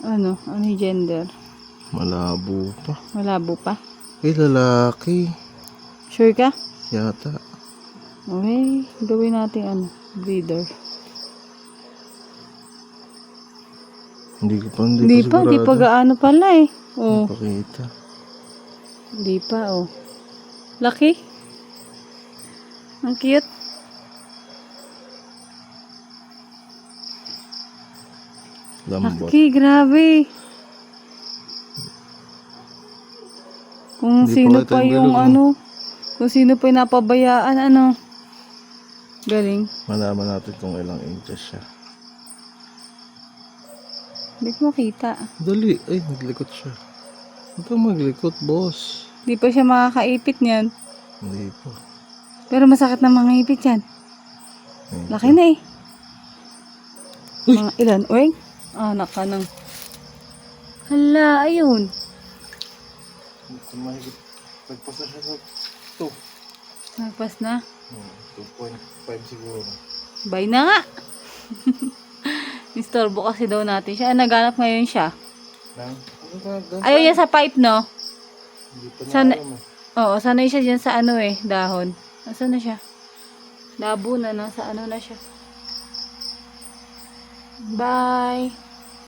Ano? Ano yung gender? Malabo pa. Malabo pa? Lalaki. Sure ka? Yata. Okay. Gawin natin ano? Breeder. Hindi Hindi pa gaano pala eh. Oh. Pakita. Hindi pa oh. Laki. Ang cute. Lambot. Laki, grabe. Kung Hindi sino pa pa kita yung bilog, ano, kung sino pa yung napabayaan, ano. Galing. Malaman natin kung ilang inches siya. Hindi ko makita. Dali. Ay, naglikot siya. Huwag kang maglikot, boss. Hindi pa siya makakaipit niyan. Hindi pa. Pero masakit na mga ipit yan. Ayun. Laki na eh. Mga ilan? Uy? Anak ka ng... Hala, ayun. Mahigit. Nagpasa siya sa 2. Nagpas na. 2.5 siguro. Bye na nga. Istorbo kasi daw natin siya. Naghanap ngayon siya. Ayaw niya sa pipe, no? Hindi pa Sana, alam eh. oo, sanay siya dyan sa ano eh, dahon. Nasaan na siya? Labo na, nasa ano na siya. Bye!